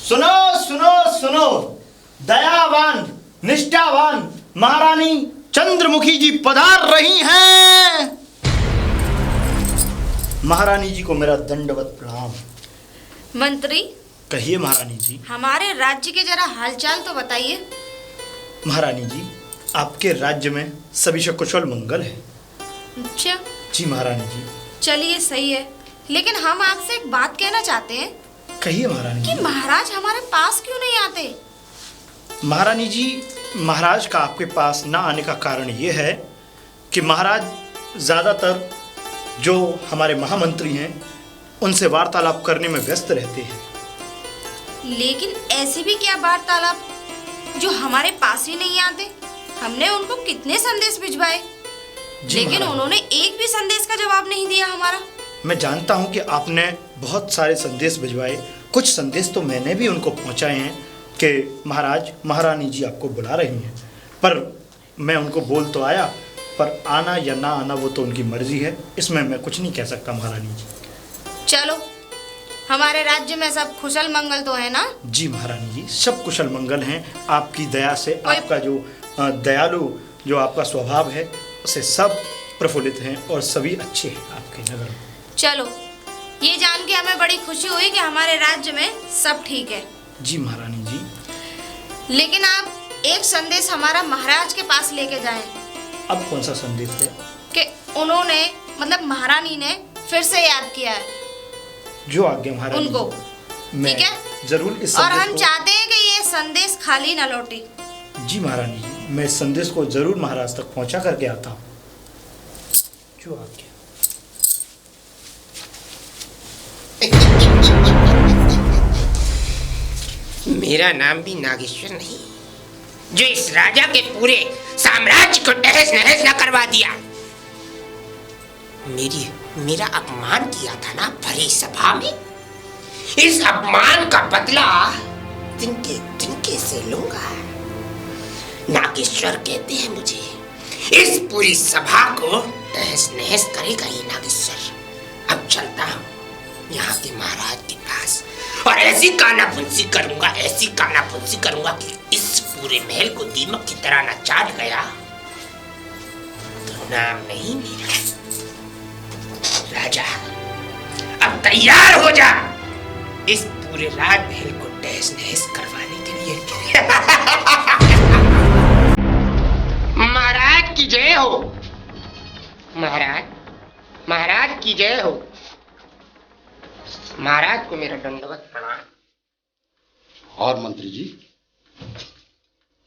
सुनो सुनो सुनो, दयावान निष्ठावान महारानी चंद्रमुखी जी पधार रही हैं। महारानी जी को मेरा दंडवत प्रणाम। मंत्री, कहिए महारानी जी। हमारे राज्य के जरा हालचाल तो बताइए। महारानी जी, आपके राज्य में सभी कुशल मंगल है। अच्छा जी महारानी जी। चलिए सही है, लेकिन हम आपसे एक बात कहना चाहते हैं। कहिए महारानी कि जी। महाराज हमारे पास क्यों नहीं आते? महारानी जी, महाराज का आपके पास ना आने का कारण ये है कि महाराज ज़्यादातर जो हमारे महामंत्री हैं उनसे वार्तालाप करने में व्यस्त रहते हैं। लेकिन ऐसी भी क्या वार्तालाप जो हमारे पास ही नहीं आते? हमने उनको कितने संदेश भिजवाए, लेकिन उन्होंने एक भी संदेश का जवाब नहीं दिया हमारा। मैं जानता हूं कि आपने बहुत सारे संदेश भिजवाए, कुछ संदेश तो मैंने भी उनको पहुंचाए हैं कि महाराज महारानी जी आपको बुला रही हैं, पर मैं उनको बोल तो आया, पर आना या ना आना वो तो उनकी मर्जी है, इसमें मैं कुछ नहीं कह सकता महारानी जी। चलो, हमारे राज्य में सब कुशल मंगल तो है ना? जी महारानी जी, सब कुशल मंगल हैं। आपकी दया से, आपका जो दयालु जो आपका स्वभाव है उससे सब प्रफुल्लित हैं और सभी अच्छे हैं आपके नगर में। चलो, ये जान के हमें बड़ी खुशी हुई कि हमारे राज्य में सब ठीक है। जी महारानी जी। लेकिन आप एक संदेश हमारा महाराज के पास लेके जाएं। अब कौन सा संदेश है? कि उन्होंने मतलब महारानी ने फिर से याद किया है जो आज्ञा महारानी उनको, ठीक है? जरूर इस और संदेश हम चाहते हैं कि ये संदेश खाली न लौटे। जी महारानी जी, मैं इस संदेश को जरूर महाराज तक पहुंचा करके आता हूँ। जो आज्ञा। मेरा नाम भी नागेश्वर नहीं, जो इस राजा के पूरे साम्राज्य को तहस नहस न करवा दिया। मेरा अपमान किया था ना भरी सभा में, इस अपमान का बदला तिनके तिनके से लूंगा। नागेश्वर कहते हैं मुझे, इस पूरी सभा को तहस नहस करेगा ये नागेश्वर। अब चलता हूँ यहाँ के महाराज के पास और ऐसी कानाफूसी करूंगा, ऐसी कानाफूसी करूंगा कि इस पूरे महल को दीमक की तरह न चाट गया तो नाम नहीं मेरा। राजा, अब तैयार हो जा इस पूरे राजमहल को तहस नहस करवाने के लिए। महाराज की जय हो। महाराज की जय हो। महाराज को मेरा दंडवत प्रणाम। और मंत्री जी,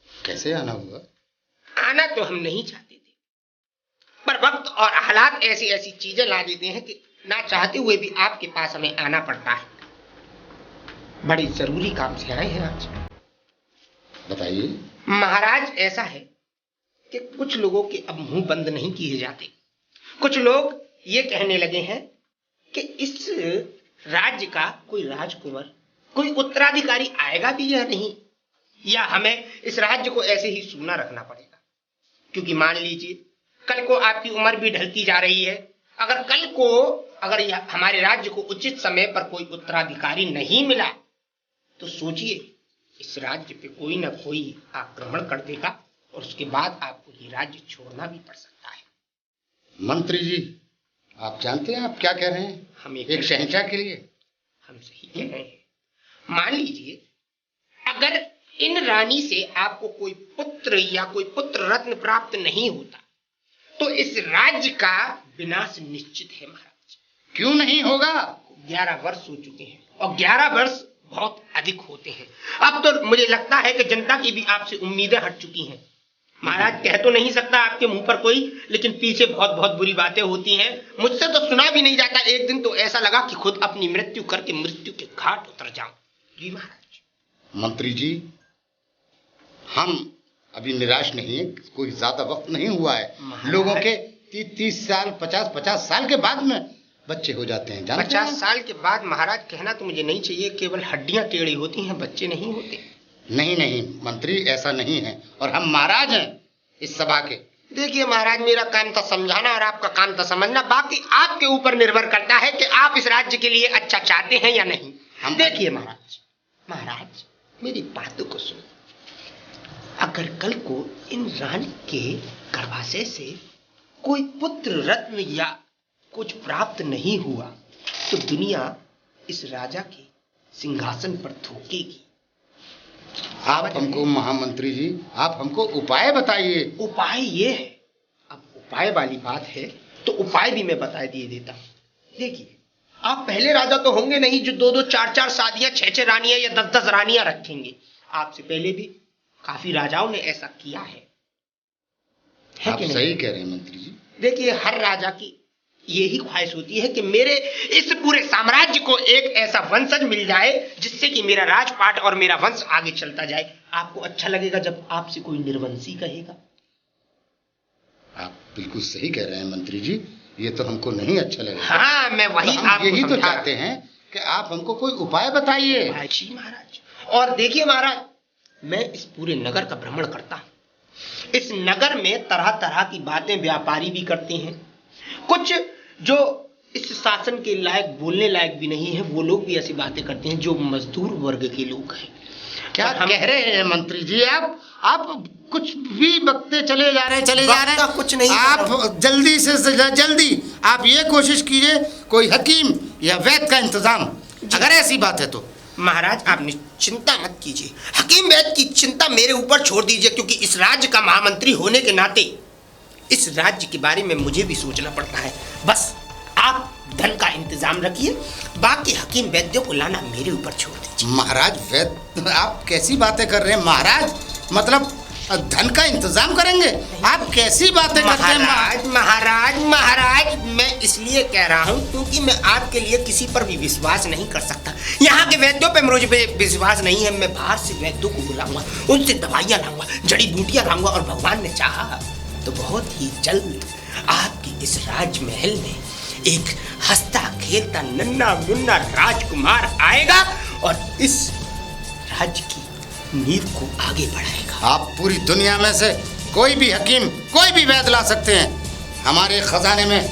कैसे आना हुआ? आना तो हम नहीं चाहते थे, पर वक्त और हालात ऐसी ऐसी चीजें ला देते हैं कि ना चाहते हुए भी आपके पास हमें आना पड़ता है। बड़ी जरूरी काम से आए हैं आज। बताइए। महाराज, ऐसा है कि कुछ लोगों के अब मुंह बंद नहीं किए जाते। कुछ लोग ये कहने लगे हैं कि इस राज्य का कोई राजकुंवर, कोई उत्तराधिकारी आएगा भी या नहीं, या हमें इस राज्य को ऐसे ही सूना रखना पड़ेगा। क्योंकि मान लीजिए कल को आपकी उम्र भी ढलती जा रही है, अगर कल को हमारे राज्य को उचित समय पर कोई उत्तराधिकारी नहीं मिला तो सोचिए इस राज्य पे कोई ना कोई आक्रमण कर देगा और उसके बाद आपको ये राज्य छोड़ना भी पड़ सकता है। मंत्री जी, आप जानते हैं आप क्या कह रहे हैं? हम एक शहंशाह के लिए हम सही कह रहे हैं। मान लीजिए अगर इन रानी से आपको कोई पुत्र या कोई पुत्र रत्न प्राप्त नहीं होता तो इस राज्य का विनाश निश्चित है महाराज। क्यों नहीं होगा? 11 वर्ष हो चुके हैं और 11 वर्ष बहुत अधिक होते हैं। अब तो मुझे लगता है कि जनता की भी आपसे उम्मीदें हट चुकी हैं। महाराज, कह तो नहीं सकता आपके मुंह पर कोई, लेकिन पीछे बहुत बहुत बुरी बातें होती हैं। मुझसे तो सुना भी नहीं जाता। एक दिन तो ऐसा लगा कि खुद अपनी मृत्यु करके मृत्यु के घाट उतर जाऊं। जी महाराज। मंत्री जी, हम अभी निराश नहीं है, कोई ज्यादा वक्त नहीं हुआ है। लोगों के 30 साल 50 साल के बाद में बच्चे हो जाते हैं। 50 साल के बाद महाराज कहना तो मुझे नहीं चाहिए, केवल हड्डियां टेढ़ी होती हैं, बच्चे नहीं होते। नहीं मंत्री, ऐसा नहीं है, और हम महाराज हैं इस सभा के। देखिए महाराज, मेरा काम था समझाना और आपका काम था समझना। बाकी आपके ऊपर निर्भर करता है कि आप इस राज्य के लिए अच्छा चाहते हैं या नहीं। हम देखिए महाराज, मेरी बातों को सुनो। अगर कल को इन रानी के गर्भाशय से कोई पुत्र रत्न या कुछ प्राप्त नहीं हुआ तो दुनिया इस राजा के सिंहासन पर थूकेगी। आप हमको महामंत्री जी, आप हमको उपाय बताइए। उपाय ये है, अब उपाय वाली बात है तो उपाय भी मैं बता दिए देता हूं। देखिए, आप पहले राजा तो होंगे नहीं जो 2-2, 4-4 शादियां, 6-6 रानियां या 10-10 रानियां रखेंगे। आपसे पहले भी काफी राजाओं ने ऐसा किया है आप सही कह रहे हैं मंत्री जी। देखिए, हर राजा की यही ख्वाहिश होती है कि मेरे इस पूरे साम्राज्य को एक ऐसा वंशज मिल जाए जिससे कि मेरा राजपाट और मेरा वंश आगे चलता जाए। आपको अच्छा लगेगा जब आपसे कोई निर्वंशी कहेगा? आप बिल्कुल सही कह रहे हैं मंत्री जी, ये तो हमको नहीं अच्छा लगेगा। हाँ, मैं वही आपको यही तो चाहते हैं कि आप हमको कोई उपाय बताइए। जी महाराज। और देखिए महाराज, मैं इस पूरे नगर का भ्रमण करता हूं। इस नगर में तरह तरह की बातें व्यापारी भी करते हैं। कुछ जो इस शासन के लायक, बोलने लायक भी नहीं है, वो लोग भी ऐसी बातें करते हैं जो मजदूर वर्ग के लोग हैं। क्या कह रहे हैं मंत्री जी? आप कुछ भी बकते चले जा रहे हैं। कुछ नहीं, आप जल्दी से जल्दी आप ये कोशिश कीजिए कोई हकीम या वैद्य का इंतजाम, अगर ऐसी बात है तो। महाराज, आप चिंता मत कीजिए, हकीम वैद्य की चिंता मेरे ऊपर छोड़ दीजिए, क्योंकि इस राज्य का महामंत्री होने के नाते इस राज्य के बारे में मुझे भी सोचना पड़ता है। बस आप धन का इंतजाम रखिए, बाकी हकीम वैद्यों को लाना मेरे ऊपर छोड़ दीजिए। महाराज वैद्य, आप कैसी बातें कर रहे हैं महाराज? मतलब धन का इंतजाम करेंगे? आप कैसी बातें करते हैं महाराज, मैं इसलिए कह रहा हूँ क्योंकि मैं आपके लिए किसी पर भी विश्वास नहीं कर सकता। यहाँ के वैद्यों पे मुझे विश्वास नहीं है। मैं बाहर से वैद्यों को बुलाऊंगा, उनसे दवाइयाँ लाऊंगा, जड़ी बूटियाँ लाऊंगा, और भगवान ने चाहा तो बहुत ही जल्द आपकी इस राजमहल में एक हंसता खेलता नन्हा मुन्ना राजकुमार आएगा और इस राज्य की नींव को आगे बढ़ाएगा। आप पूरी दुनिया में से कोई भी हकीम, कोई भी वैद्य ला सकते हैं। हमारे खजाने में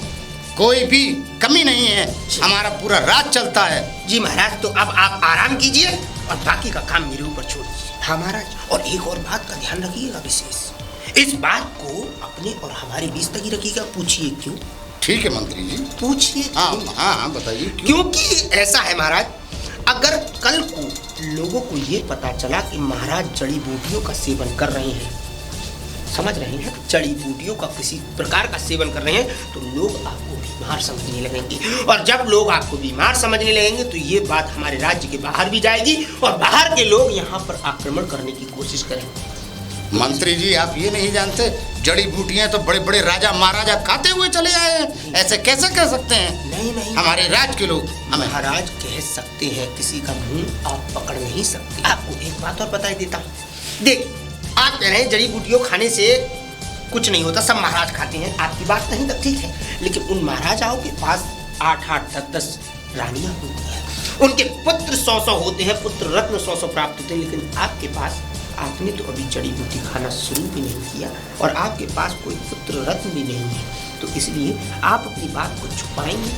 कोई भी कमी नहीं है, हमारा पूरा राज चलता है। जी महाराज, तो अब आप आराम कीजिए और बाकी का काम मेरे ऊपर छोड़ दीजिए। हाँ महाराज, और एक और बात का ध्यान रखिएगा विशेष, इस बात को अपने और हमारे बीच तक ही रखिएगा। पूछिए क्यों? ठीक है मंत्री जी, पूछिए। हाँ बताइए। क्योंकि ऐसा है महाराज, अगर कल को लोगों को ये पता चला कि महाराज जड़ी बूटियों का सेवन कर रहे हैं, समझ रहे हैं, जड़ी बूटियों का किसी प्रकार का सेवन कर रहे हैं, तो लोग आपको बीमार समझने लगेंगे, और जब लोग आपको बीमार समझने लगेंगे तो ये बात हमारे राज्य के बाहर भी जाएगी और बाहर के लोग यहाँ पर आक्रमण करने की कोशिश करेंगे। मंत्री जी, आप ये नहीं जानते, जड़ी बूटियां तो बड़े बड़े राजा महाराजा खाते हुए चले आए हैं। ऐसे कैसे कह सकते हैं? नहीं, हमारे राज्य के लोग महाराज कह सकते हैं, किसी का मुंह आप पकड़ नहीं सकते। आपको एक बात और बता देता हूँ। देख, आप कह रहे हैं जड़ी बूटियों खाने से कुछ नहीं होता, सब महाराज खाते हैं। आपकी बात नहीं तो ठीक है, लेकिन उन महाराजाओं के पास 8-8, 10-10 रानियां होती हैं, उनके पुत्र 100-100 होते हैं, पुत्र रत्न 100-100 प्राप्त होते हैं। लेकिन आपके पास, आपने तो अभी जड़ी बूटी खाना शुरू भी नहीं किया और आपके पास कोई पुत्र रत्न भी नहीं है, तो इसलिए आप अपनी बात को छुपाएंगे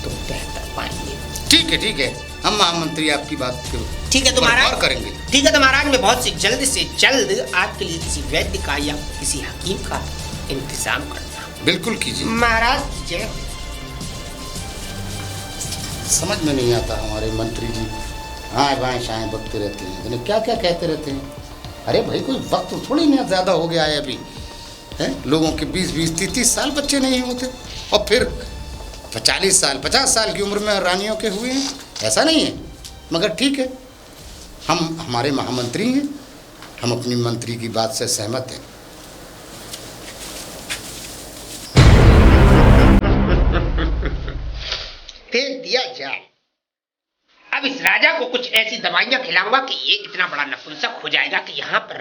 तो बेहतर पाएंगे। ठीक है, हम महामंत्री आपकी बात को ठीक है तो महाराज करेंगे। ठीक है तो महाराज, मैं बहुत से जल्द आपके लिए किसी वैद्य का या किसी हकीम का इंतजाम करता हूँ। बिल्कुल कीजिए महाराज। जय। समझ में नहीं आता हमारे मंत्री जी, हाँ बाएं शाएं बकते रहते हैं, क्या क्या कहते रहते हैं। अरे भाई, कोई वक्त थोड़ी ना ज़्यादा हो गया है अभी, है? लोगों के 20-20, 30-30 साल बच्चे नहीं होते, और फिर 40 साल 50 साल की उम्र में रानियों के हुए हैं। ऐसा नहीं है, मगर ठीक है, हम हमारे महामंत्री हैं, हम अपनी मंत्री की बात से सहमत हैं। फेंक दिया जाए। अब इस राजा को कुछ ऐसी दवाइयां खिलाऊंगा कि ये इतना बड़ा नपुंसक हो जाएगा कि यहाँ पर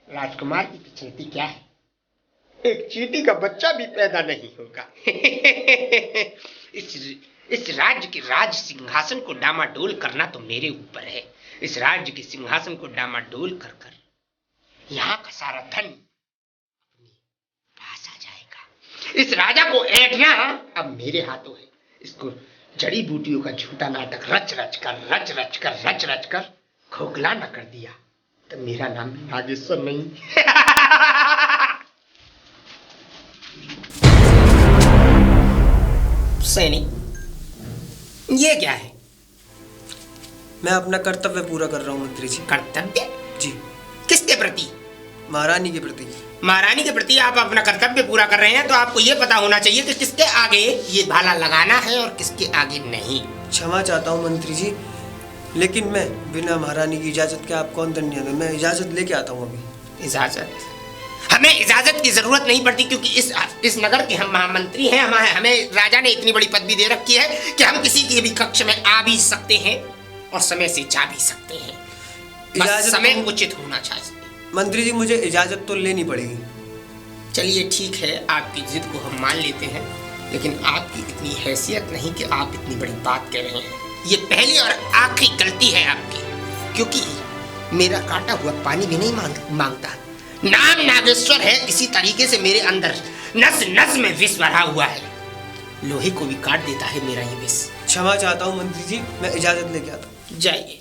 राजकुमार की पिछलती क्या है, एक चींटी का बच्चा भी पैदा नहीं होगा। इस राज्य के राज सिंहासन को डामाडोल करना तो मेरे ऊपर है। इस राज्य के सिंहासन को डामाडोल कर कर यहाँ का सारा धन अपने पास आ जाएगा। इस राजा को ऐंठना अब मेरे हाथों है। इसको जड़ी बूटियों का झूठा नाटक रच रच कर खोखला न कर दिया तो मेरा नाम नागेश्वर नहीं। सैनिक, ये क्या है? मैं अपना कर्तव्य पूरा कर रहा हूँ मंत्री जी। कर्तव्य? जी। किसके प्रति? महारानी के प्रति। महारानी के प्रति आप अपना कर्तव्य पूरा कर रहे हैं तो आपको ये पता होना चाहिए कि किसके आगे ये भाला लगाना है और किसके आगे नहीं। क्षमा चाहता हूँ मंत्री जी, लेकिन मैं बिना महारानी की इजाजत के आपको अंदर नहीं आता। मैं इजाजत लेके आता हूँ अभी। इजाजत? हमें इजाजत की जरूरत नहीं पड़ती, क्योंकि इस नगर के हम महामंत्री हैं। हमें राजा ने इतनी बड़ी पदवी दे रखी है कि हम किसी के भी कक्ष में आ भी सकते हैं और समय से जा भी सकते हैं। बस समय उचित होना चाहिए। मंत्री जी, मुझे इजाजत तो लेनी पड़ेगी। चलिए ठीक है, आपकी जिद को हम मान लेते हैं, लेकिन आपकी इतनी हैसियत नहीं कि आप इतनी बड़ी बात कह रहे हैं। ये पहली और आखिरी गलती है आपकी, क्योंकि मेरा काटा हुआ पानी भी नहीं मांगता। नाम नागेश्वर है, इसी तरीके से मेरे अंदर नस नस में विष भरा हुआ है। लोहे को भी काट देता है मेरा ये विष। क्षमा चाहता हूँ मंत्री जी, मैं इजाजत लेके आता हूँ। जाइए।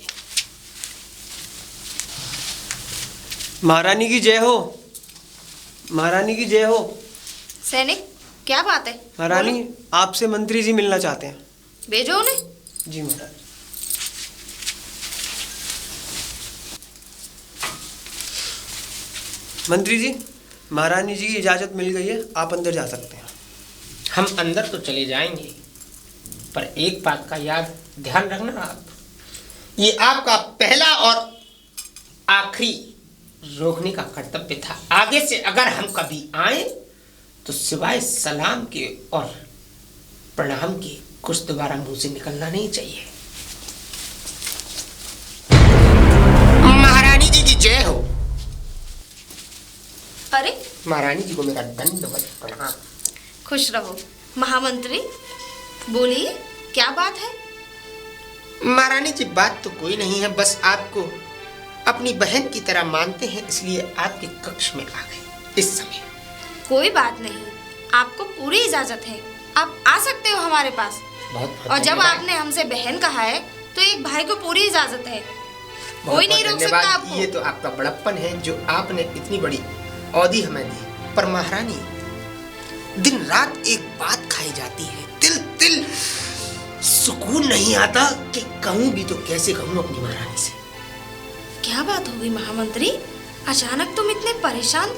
महारानी की जय हो। महारानी की जय हो। सैनिक, क्या बात है? महारानी, आपसे मंत्री जी मिलना चाहते हैं। भेजो उन्हें। जी महाराज। मंत्री जी, महारानी जी की इजाजत मिल गई है, आप अंदर जा सकते हैं। हम अंदर तो चले जाएंगे, पर एक बात का ध्यान रखना आप, ये आपका पहला और आखिरी रोकने का कर्तव्य था। आगे से अगर हम कभी आए तो सिवाय सलाम के और प्रणाम के कुछ दोबारा मुंह से निकलना नहीं चाहिए। महारानी जी की जय हो। अरे, महारानी जी को मेरा दंडवत प्रणाम। खुश रहो। महामंत्री, बोलिए, क्या बात है? महारानी जी, बात तो कोई नहीं है, बस आपको अपनी बहन की तरह मानते हैं, इसलिए आपके कक्ष में आ गए इस समय। कोई बात नहीं, आपको पूरी इजाजत है, आप आ सकते हो हमारे पास। और जब आपने हमसे बहन कहा है तो एक भाई को पूरी इजाजत है, कोई नहीं रोक सकता आपको। ये तो आपका बड़प्पन है जो आपने इतनी बड़ी औधी हमें दी। पर महारानी, दिन रात एक बात खाई जाती है, तिल तिल सुकून नहीं आता कि कहूँ भी तो कैसे कहूँ अपनी महारानी से। क्या बात होगी महामंत्री, अचानक तुम इतने परेशान?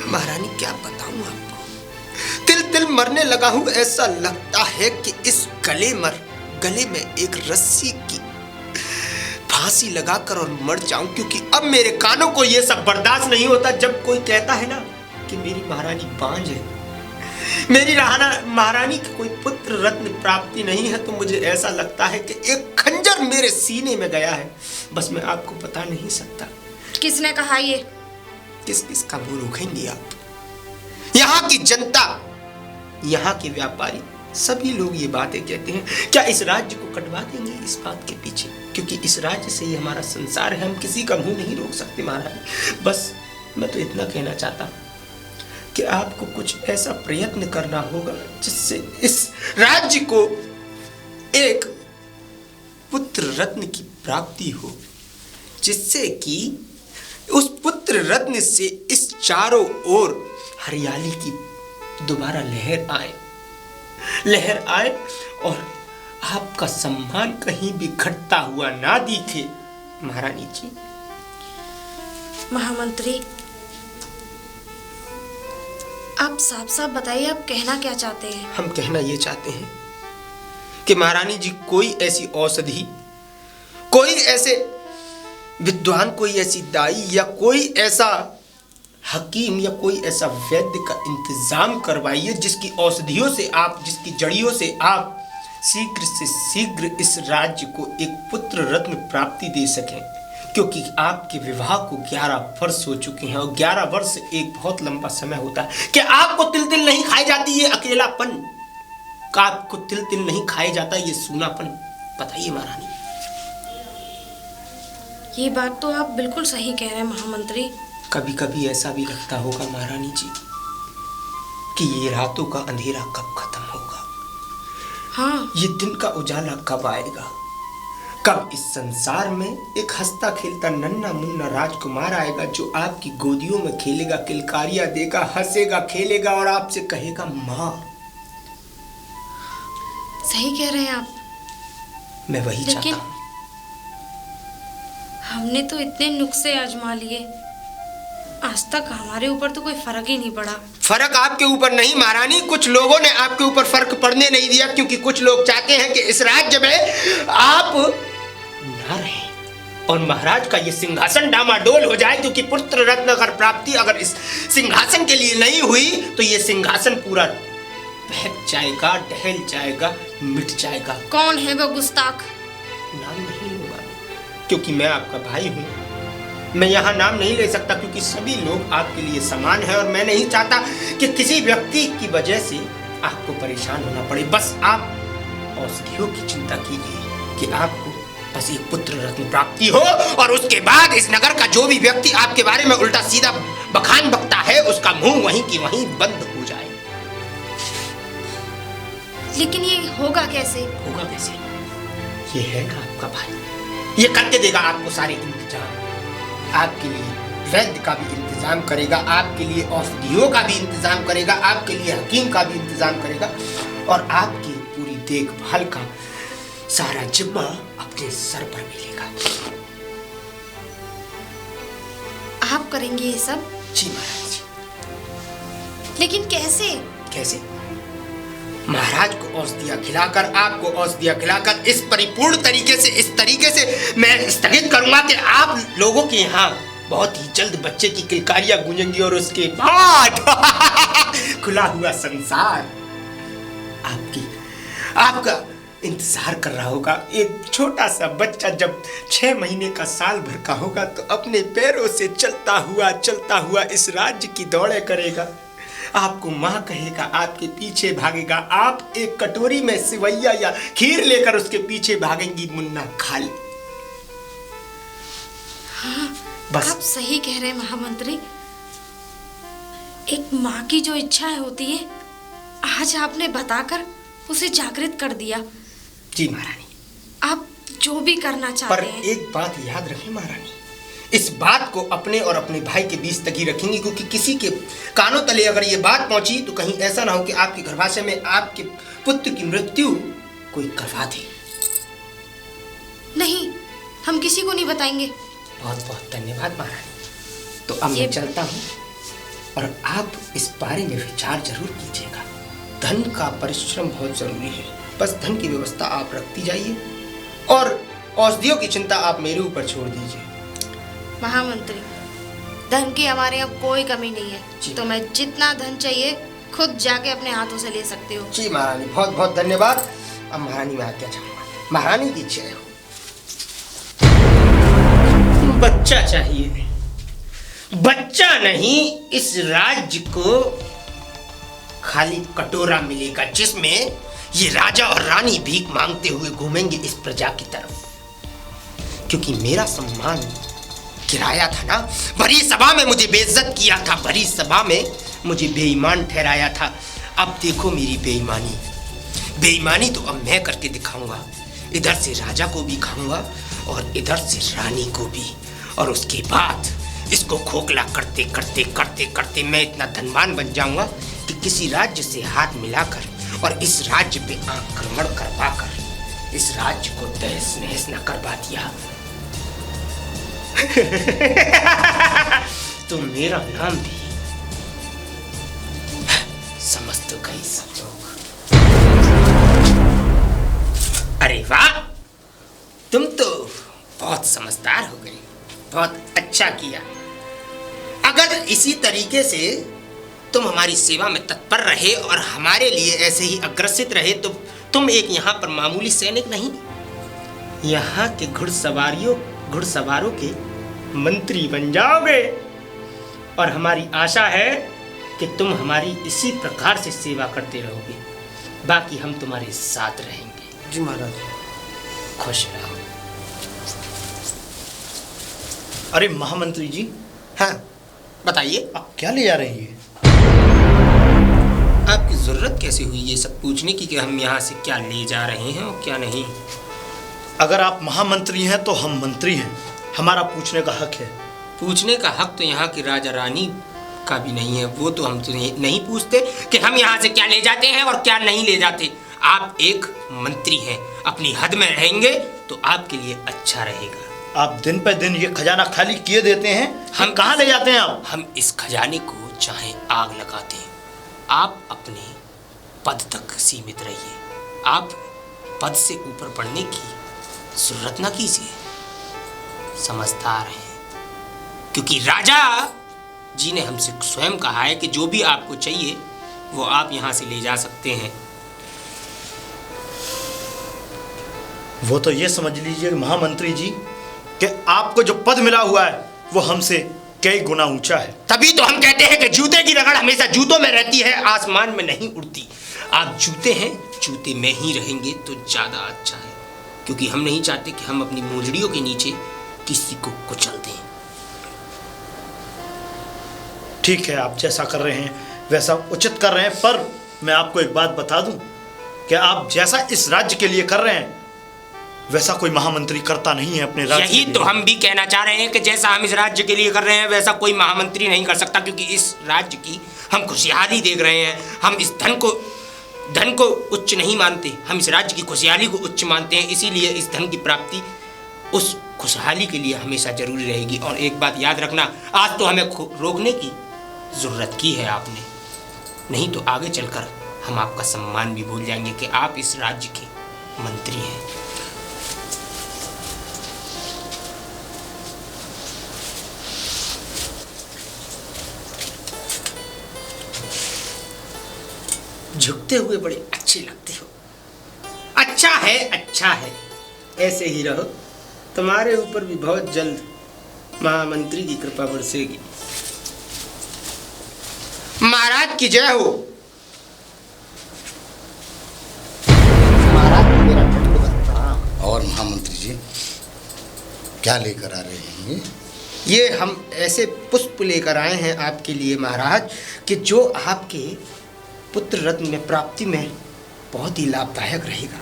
महारानी, क्या बताऊं आपको, तिल तिल मरने लगा हूँ। ऐसा लगता है कि इस गले में एक रस्सी की फांसी लगाकर और मर जाऊं, क्योंकि अब मेरे कानों को यह सब बर्दाश्त नहीं होता जब कोई कहता है ना कि मेरी महारानी बांझ है, मेरी महारानी की कोई पुत्र रत्न प्राप्ति नहीं है, तो मुझे ऐसा लगता है कि एक खंजर मेरे सीने में गया है। बस मैं आपको बता नहीं सकता। किसने कहा ये? किस का मुंह रोकेंगे आप? यहाँ की जनता, यहाँ के व्यापारी, सभी लोग ये बातें कहते हैं। क्या इस राज्य को कटवा देंगे इस बात के पीछे? क्योंकि इस राज्य से ही हमारा संसार है, हम किसी का मुंह नहीं रोक सकते महारानी। बस मैं तो इतना कहना चाहता हूँ कि आपको कुछ ऐसा प्रयत्न करना होगा जिससे इस राज्य को एक पुत्र रत्न की प्राप्ति हो, जिससे कि उस पुत्र रत्न से इस चारों ओर हरियाली की दोबारा लहर आए और आपका सम्मान कहीं भी घटता हुआ ना दिखे। महारानी जी। महामंत्री, आप साफ साफ बताइए, आप कहना क्या चाहते हैं? हम कहना ये चाहते हैं कि महारानी जी, कोई ऐसी औषधि, कोई ऐसे विद्वान, कोई ऐसी दाई या कोई ऐसा हकीम या कोई ऐसा वैद्य का इंतजाम करवाइए जिसकी औषधियों से आप, जिसकी जड़ियों से आप शीघ्र से शीघ्र इस राज्य को एक पुत्र रत्न प्राप्ति दे सकें। क्योंकि आपके विवाह को 11 वर्ष हो चुके हैं और 11 वर्ष एक बहुत लंबा समय होता है। कि आपको तिल तिल नहीं खाई जाती ये अकेलापन, का आपको तिल तिल नहीं खाया जाता ये सूनापन? बताइए महारानी। ये बात तो आप बिल्कुल सही कह रहे हैं महामंत्री। कभी कभी ऐसा भी लगता होगा महारानी जी कि ये रातों का अंधेरा कब खत्म होगा। हाँ, ये दिन का उजाला कब आएगा, कब इस संसार में एक हंसता खेलता नन्हा मुन्ना राजकुमार आएगा जो आपकी गोदियों में खेलेगा, किलकारियां देगा, हंसेगा, खेलेगा और आपसे कहेगा माँ। सही कह रहे हैं आप, मैं वही चाहता लेकिन हूँ। हमने तो इतने नुस्खे आजमा लिए, आज तक हमारे ऊपर तो कोई फर्क ही नहीं पड़ा। फर्क आपके ऊपर नहीं महारानी, कुछ लोगों ने आपके ऊपर फर्क पड़ने नहीं दिया, क्योंकि कुछ लोग चाहते हैं कि इस राज्य में आप ना रहें और महाराज का ये सिंहासन डामाडोल हो जाए, क्योंकि पुत्र रत्न अगर प्राप्ति अगर इस सिंहासन के लिए नहीं हुई तो ये सिंहासन पूरा बहक जाएगा, ढह जाएगा, मिट जाएगा। कौन है वो गुस्ताख? नाम नहीं लूंगा क्योंकि मैं आपका भाई हूं। मैं यहाँ नाम नहीं ले सकता क्योंकि सभी लोग आपके लिए समान हैं और मैं नहीं चाहता कि किसी व्यक्ति की वजह से आपको परेशान होना पड़े। बस आप औषधियों की चिंता कीजिए कि आपको बस एक पुत्र रत्न प्राप्ति हो और उसके बाद इस नगर का जो भी व्यक्ति आपके बारे में उल्टा सीधा बखान बकता है उसका मुंह वहीं की वहीं बंद हो जाए। लेकिन ये होगा कैसे? होगा कैसे? ये है आपका भाई, ये करके देगा आपको सारे इंतजाम। आपके लिए वैद्य का भी इंतजाम करेगा, आपके लिए औषधियों का भी इंतजाम करेगा, आपके लिए हकीम का भी इंतजाम करेगा और आपकी पूरी देखभाल का सारा जिम्मा अपने सर पर मिलेगा। आप करेंगे ये सब? जी महाराज जी। लेकिन कैसे? कैसे? महाराज को औषधियां खिलाकर, आपको औषधियां खिलाकर इस परिपूर्ण तरीके से, इस तरीके से मैं स्थगित करूंगा कि आप लोगों के यहाँ बहुत ही जल्द बच्चे की किलकारियां गूंजेंगी और उसके बाद खुला हुआ संसार आपका इंतजार कर रहा होगा। एक छोटा सा बच्चा जब 6 महीने का, साल भर का होगा तो अपने पैरों से चलता हुआ इस राज्य की दौड़े करेगा। आपको माँ कहेगा, आपके पीछे भागेगा। आप एक कटोरी में सिवैया या खीर लेकर उसके पीछे भागेंगी, मुन्ना खा ले। हाँ, बस आप सही कह रहे हैं महामंत्री। एक माँ की जो इच्छाएं होती है आज आपने बताकर उसे जागृत कर दिया। जी महारानी, आप जो भी करना चाहते पर हैं। एक बात याद रखें महारानी, इस बात को अपने और अपने भाई के बीच तक ही रखेंगे, क्योंकि किसी के कानों तले अगर ये बात पहुंची तो कहीं ऐसा ना हो कि आपके गर्भाशय में आपके पुत्र की मृत्यु कोई करवा दे। नहीं, हम किसी को नहीं बताएंगे। बहुत बहुत धन्यवाद महारानी। तो अब मैं चलता हूँ और आप इस बारे में विचार जरूर कीजिएगा। धन का परिश्रम बहुत जरूरी है, बस धन की व्यवस्था आप रखती जाइए और औषधियों की चिंता आप मेरे ऊपर छोड़ दीजिए। महामंत्री, धन की हमारे यहाँ कोई कमी नहीं है, तो मैं जितना धन चाहिए खुद जाके अपने हाथों से ले सकते हो। जी महारानी, बहुत बहुत धन्यवाद। अब महारानी मैं आज्ञा चाहूंगा। महारानी की जय हो। बच्चा चाहिए, बच्चा नहीं, इस राज्य को खाली कटोरा मिलेगा जिसमें ये राजा और रानी भीख मांगते हुए घूमेंगे इस प्रजा की तरफ, क्योंकि मेरा सम्मान गिराया था ना। भरी सभा में मुझे बेइज्जत किया था, भरी सभा में मुझे बेईमान ठहराया था। अब देखो मेरी बेईमानी तो अब मैं करके दिखाऊंगा। इधर से राजा को भी खाऊंगा और इधर से रानी को भी, और उसके बाद इसको खोखला करते करते करते करते मैं इतना धनवान बन जाऊंगा कि किसी राज्य से हाथ मिलाकर और इस राज्य पे आक्रमण करवाकर इस राज्य को तहस नहस न करवा दिया तो मेरा नाम भी समझ तो गई सब लोग। अरे वाह, तुम तो बहुत समझदार हो गई, बहुत अच्छा किया। अगर इसी तरीके से तुम हमारी सेवा में तत्पर रहे और हमारे लिए ऐसे ही अग्रसित रहे तो तुम एक यहाँ पर मामूली सैनिक नहीं, यहाँ के घुड़सवारों के मंत्री बन जाओगे। और हमारी आशा है कि तुम हमारी इसी प्रकार से सेवा करते रहोगे। बाकी हम तुम्हारे साथ रहेंगे। जी महाराज। खुश रहो। अरे महामंत्री जी, हाँ बताइए, आप क्या ले जा रही है? आपकी जरूरत कैसे हुई ये सब पूछने की कि हम यहाँ से क्या ले जा रहे हैं और क्या नहीं? अगर आप महामंत्री हैं तो हम मंत्री हैं, हमारा पूछने का हक है। पूछने का हक तो यहाँ की राजा रानी का भी नहीं है। वो तो हम तो नहीं पूछते कि हम यहाँ से क्या ले जाते हैं और क्या नहीं ले जाते। आप एक मंत्री हैं, अपनी हद में रहेंगे तो आपके लिए अच्छा रहेगा। आप दिन पे दिन ये खजाना खाली किए देते हैं, हम कहाँ ले जाते हैं आप? हम इस खजाने को चाहे आग लगाते हैं। आप अपने पद तक सीमित रहिए। आप पद से ऊपर बढ़ने की जरूरत ना कीजिए। समझदार हैं, क्योंकि राजा जी ने हमसे स्वयं कहा है कि जो भी आपको चाहिए वो आप यहाँ से ले जा सकते हैं। वो तो ये समझ लीजिए महामंत्री जी कि आपको जो पद मिला हुआ है वो हमसे कई गुना ऊंचा है। तभी तो हम कहते हैं कि जूते की रगड़ हमेशा जूतों में रहती है, आसमान में नहीं उड़ती। आप जूते हैं, जूते में ही रहेंगे तो ज़्यादा अच्छा है, क्योंकि हम नहीं चाहते कि हम अपनी मोजड़ियों के नीचे किसी को कुचल दें। ठीक है, आप जैसा कर रहे हैं वैसा उचित कर रहे हैं, पर मैं आपको एक बात बता दूं कि आप जैसा इस राज्य के लिए कर रहे हैं वैसा कोई महामंत्री करता नहीं है अपने राज्य। यही तो हम भी कहना चाह रहे हैं कि जैसा हम इस राज्य के लिए कर रहे हैं वैसा कोई महामंत्री नहीं कर सकता, क्योंकि इस राज्य की हम खुशहाली देख रहे हैं। हम इस धन को उच्च नहीं मानते, हम इस राज्य की खुशहाली को उच्च मानते हैं। इसीलिए इस धन की प्राप्ति उस खुशहाली के लिए हमेशा जरूरी रहेगी। और एक बात याद रखना, आज तो हमें रोकने की ज़रूरत की है आपने, नहीं तो आगे चलकर हम आपका सम्मान भी भूल जाएंगे कि आप इस राज्य के मंत्री हैं। झुकते हुए बड़े अच्छे लगते हो। अच्छा है, अच्छा है, ऐसे ही रहो। तुम्हारे ऊपर भी बहुत जल्द महामंत्री की कृपा बरसेगी। महाराज की जय हो। महाराज मेरा दंडवत प्रणाम। और महामंत्री जी क्या लेकर आ रहे हैं? ये हम ऐसे पुष्प लेकर आए हैं आपके लिए महाराज कि जो आपके पुत्र रत्न में प्राप्ति में बहुत ही लाभदायक रहेगा।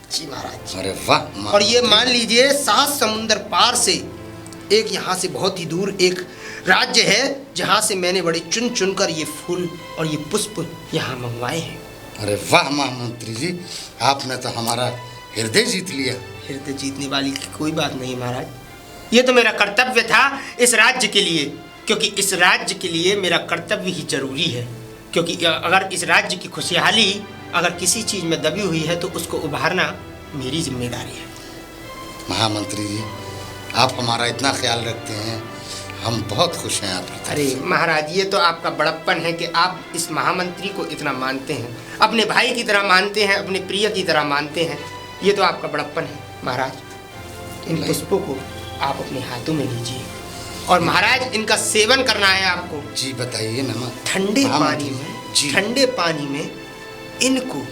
जी महाराज। अरे वाह। और ये मान लीजिए 7 समुंदर पार से एक यहाँ से बहुत ही दूर एक राज्य है जहाँ से मैंने बड़े चुन चुन कर ये फूल और ये पुष्प यहाँ मंगवाए हैं। अरे वाह महामंत्री जी, आपने तो हमारा हृदय जीत लिया। हृदय जीतने वाली की कोई बात नहीं महाराज, ये तो मेरा कर्तव्य था इस राज्य के लिए, क्योंकि इस राज्य के लिए मेरा कर्तव्य ही जरूरी है। क्योंकि अगर इस राज्य की खुशहाली अगर किसी चीज़ में दबी हुई है तो उसको उभारना मेरी जिम्मेदारी है। महामंत्री जी आप हमारा इतना ख्याल रखते हैं, हम बहुत खुश हैं आपकी तरफ। अरे महाराज, ये तो आपका बड़प्पन है कि आप इस महामंत्री को इतना मानते हैं, अपने भाई की तरह मानते हैं, अपने प्रिय की तरह मानते हैं। ये तो आपका बड़प्पन है महाराज। इन पुष्पों को आप अपने हाथों में लीजिए और महाराज इनका सेवन करना है आपको। जी बताइए ना। ठंडे पानी में, ठंडे पानी में इनको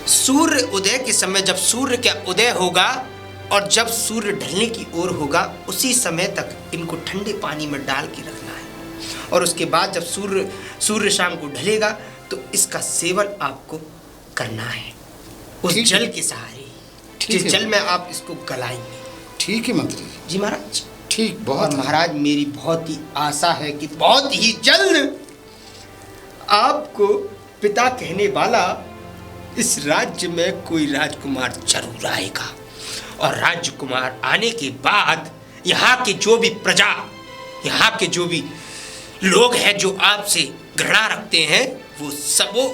सूर्य उदय के समय, जब सूर्य का उदय होगा और जब सूर्य ढलने की ओर होगा उसी समय तक इनको ठंडे पानी में डाल के रखना है। और उसके बाद जब सूर्य शाम को ढलेगा तो इसका सेवन आपको करना है उस जल के सहारे, जिस जल में आप इसको गलाएंगे। ठीक है मंत्री जी महाराज। ठीक, बहुत। महाराज मेरी बहुत ही आशा है कि बहुत ही जल्द आपको पिता कहने वाला इस राज्य में कोई राजकुमार जरूर आएगा। और राजकुमार आने के बाद यहाँ के जो भी प्रजा, यहाँ के जो भी लोग हैं जो आपसे घृणा रखते हैं, वो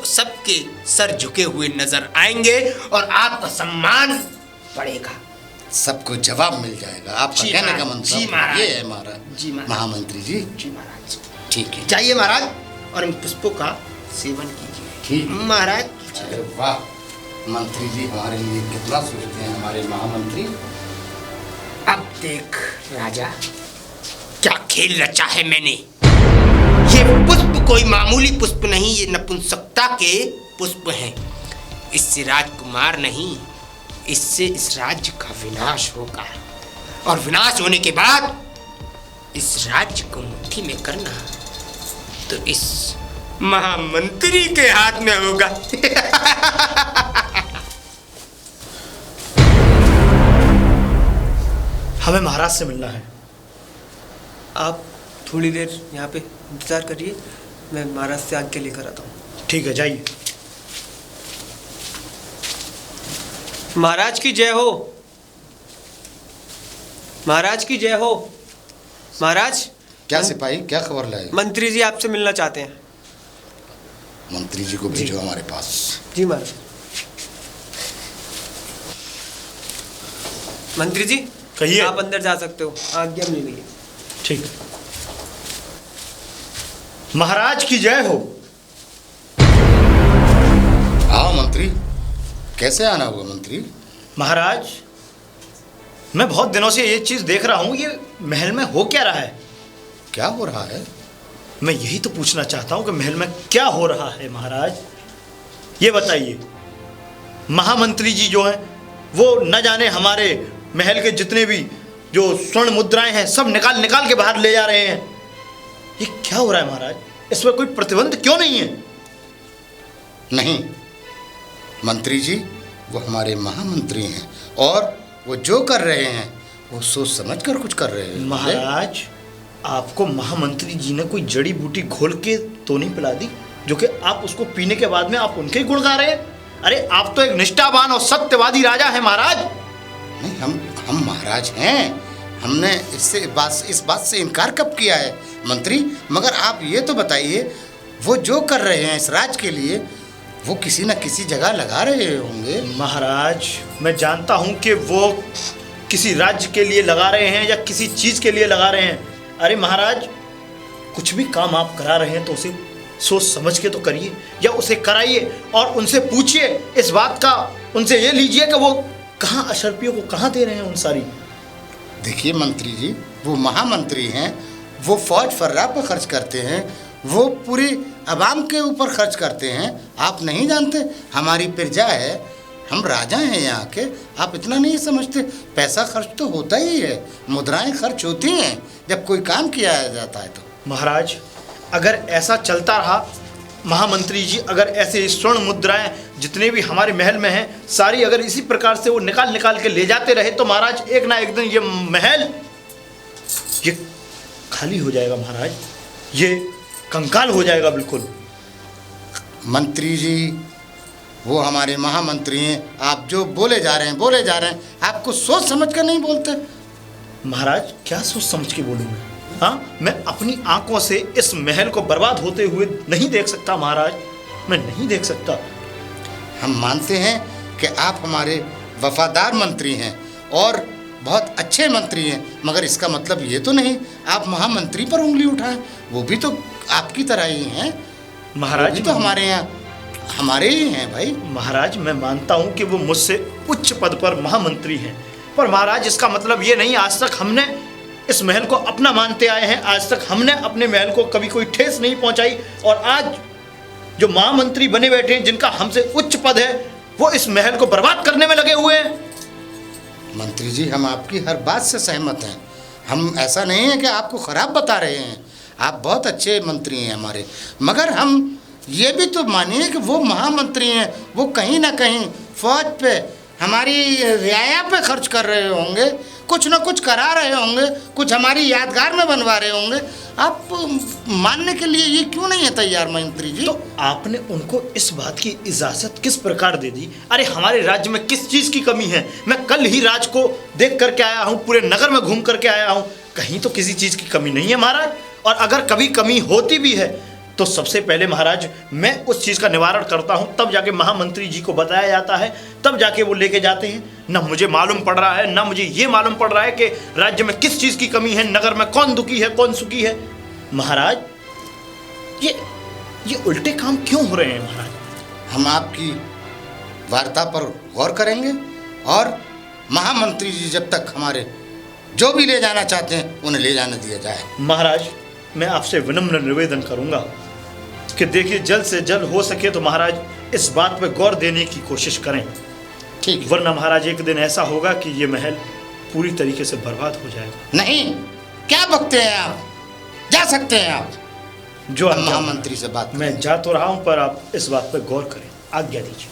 सबके सर झुके हुए नजर आएंगे और आपका सम्मान बढ़ेगा। सबको जवाब मिल जाएगा। आपका कहने का मतलब ये है महाराज। जी महाराज। महामंत्री जी। जी महाराज। ठीक है, जाइए महाराज और इन पुष्पों का सेवन कीजिए। ठीक महाराज। अरे वाह मंत्री जी, हमारे लिए कितना सोचते हैं हमारे महामंत्री। अब देख राजा, क्या खेल रचा है मैंने। ये पुष्प कोई मामूली पुष्प नहीं, ये नपुंसकता के पुष्प हैं। इससे राजकुमार नहीं, इससे इस राज्य का विनाश होगा। और विनाश होने के बाद इस राज्य को मुट्ठी में करना तो इस महामंत्री के हाथ में होगा। हमें महाराज से मिलना है। आप थोड़ी देर यहाँ पे इंतज़ार करिए, मैं महाराज से आज्ञा लेकर आता हूँ। ठीक है, जाइए। महाराज की जय हो, महाराज की जय हो। महाराज। क्या सिपाही, क्या खबर लाए? मंत्री जी आपसे मिलना चाहते हैं। मंत्री जी को भेजो हमारे पास। जी महाराज। मंत्री जी कहिए। आप अंदर जा सकते हो, आज्ञा मिल गई है। ठीक है। महाराज की जय हो। आओ मंत्री, कैसे आना हुआ मंत्री? महाराज, मैं बहुत दिनों से ये चीज देख रहा हूं, ये महल में हो क्या रहा है? क्या हो रहा है? मैं यही तो पूछना चाहता हूं कि महल में क्या हो रहा है महाराज, ये बताइए। महामंत्री जी जो हैं वो न जाने हमारे महल के जितने भी जो स्वर्ण मुद्राएं हैं सब निकाल निकाल के बाहर ले जा रहे हैं। ये क्या हो रहा है महाराज? इसमें कोई प्रतिबंध क्यों नहीं है? नहीं मंत्री जी, वो हमारे महामंत्री हैं और वो जो कर रहे हैं वो सोच समझ कर कुछ कर रहे हैं। महाराज, आपको महामंत्री जी ने कोई जड़ी बूटी घोल के तो नहीं पिला दी जो कि आप उसको पीने के बाद में आप उनके ही गुण गा रहे हैं? अरे आप तो एक निष्ठावान और सत्यवादी राजा हैं महाराज। नहीं, हम महाराज हैं। हमने इस बात से इनकार कब किया है मंत्री? मगर आप ये तो बताइए, वो जो कर रहे हैं इस राज के लिए वो किसी न किसी जगह लगा रहे होंगे। महाराज, मैं जानता हूं कि वो किसी राज्य के लिए लगा रहे हैं या किसी चीज के लिए लगा रहे हैं। अरे महाराज, कुछ भी काम आप करा रहे हैं तो उसे सोच समझ के तो करिए या उसे कराइए और उनसे पूछिए इस बात का, उनसे ये लीजिए कि वो कहाँ अशर्पियों को कहाँ दे रहे हैं उन सारी। देखिए मंत्री जी, वो महामंत्री हैं, वो फौज फर्रा पर खर्च करते हैं, वो पूरी आवाम के ऊपर खर्च करते हैं। आप नहीं जानते, हमारी प्रजा है, हम राजा हैं यहाँ के, आप इतना नहीं समझते। पैसा खर्च तो होता ही है, मुद्राएं खर्च होती हैं जब कोई काम किया जाता है तो। महाराज, अगर ऐसा चलता रहा, महामंत्री जी अगर ऐसे स्वर्ण मुद्राएं जितने भी हमारे महल में हैं सारी अगर इसी प्रकार से वो निकाल निकाल के ले जाते रहे तो महाराज एक ना एक दिन ये महल ये खाली हो जाएगा महाराज, ये कंकाल हो जाएगा बिल्कुल। मंत्री जी वो हमारे महामंत्री हैं, आप जो बोले जा रहे हैं आपको सोच समझ कर नहीं बोलते। महाराज, क्या सोच समझ के बोलूँ मैं? हाँ, मैं अपनी आंखों से इस महल को बर्बाद होते हुए नहीं देख सकता महाराज, मैं नहीं देख सकता। हम मानते हैं कि आप हमारे वफादार मंत्री हैं और बहुत अच्छे मंत्री हैं, मगर इसका मतलब ये तो नहीं आप महामंत्री पर उंगली उठाएं। वो भी तो आपकी तरह ही हैं महाराज। वो भी तो हमारे यहाँ हमारे ही हैं भाई। महाराज, मैं मानता हूँ कि वो मुझसे उच्च पद पर महामंत्री हैं, पर महाराज इसका मतलब ये नहीं आज तक हमने इस महल को अपना मानते आए हैं, आज तक हमने अपने महल को कभी कोई ठेस नहीं पहुंचाई। और आज जो महामंत्री बने बैठे हैं जिनका हमसे उच्च पद है वो इस महल को बर्बाद करने में लगे हुए हैं। मंत्री जी, हम आपकी हर बात से सहमत हैं। हम ऐसा नहीं है कि आपको खराब बता रहे हैं, आप बहुत अच्छे मंत्री हैं हमारे, मगर हम ये भी तो मानिए कि वो महामंत्री हैं, वो कहीं ना कहीं फौज पे हमारी रियाया पे खर्च कर रहे होंगे, कुछ ना कुछ करा रहे होंगे, कुछ हमारी यादगार में बनवा रहे होंगे। आप मानने के लिए ये क्यों नहीं है तैयार मंत्री जी? तो आपने उनको इस बात की इजाजत किस प्रकार दे दी? अरे हमारे राज्य में किस चीज की कमी है? मैं कल ही राज को देख करके आया हूँ, पूरे नगर में घूम करके आया हूँ, कहीं तो किसी चीज की कमी नहीं है महाराज। और अगर कभी कमी होती भी है तो सबसे पहले महाराज मैं उस चीज़ का निवारण करता हूं, तब जाके महामंत्री जी को बताया जाता है, तब जाके वो लेके जाते हैं। ना मुझे मालूम पड़ रहा है, ना मुझे ये मालूम पड़ रहा है कि राज्य में किस चीज़ की कमी है, नगर में कौन दुखी है कौन सुखी है। महाराज, ये उल्टे काम क्यों हो रहे हैं महाराज? हम आपकी वार्ता पर गौर करेंगे और महामंत्री जी जब तक हमारे जो भी ले जाना चाहते हैं उन्हें ले जाने दिया जाए। महाराज, मैं आपसे विनम्र निवेदन करूंगा कि देखिए जल्द से जल्द हो सके तो महाराज इस बात पे गौर देने की कोशिश करें, ठीक, वरना महाराज एक दिन ऐसा होगा कि ये महल पूरी तरीके से बर्बाद हो जाएगा। नहीं, क्या बकते हैं आप? जा सकते हैं आप, जो महामंत्री से बात मैं जा तो रहा हूं, पर आप इस बात पे गौर करें, आज्ञा दीजिए।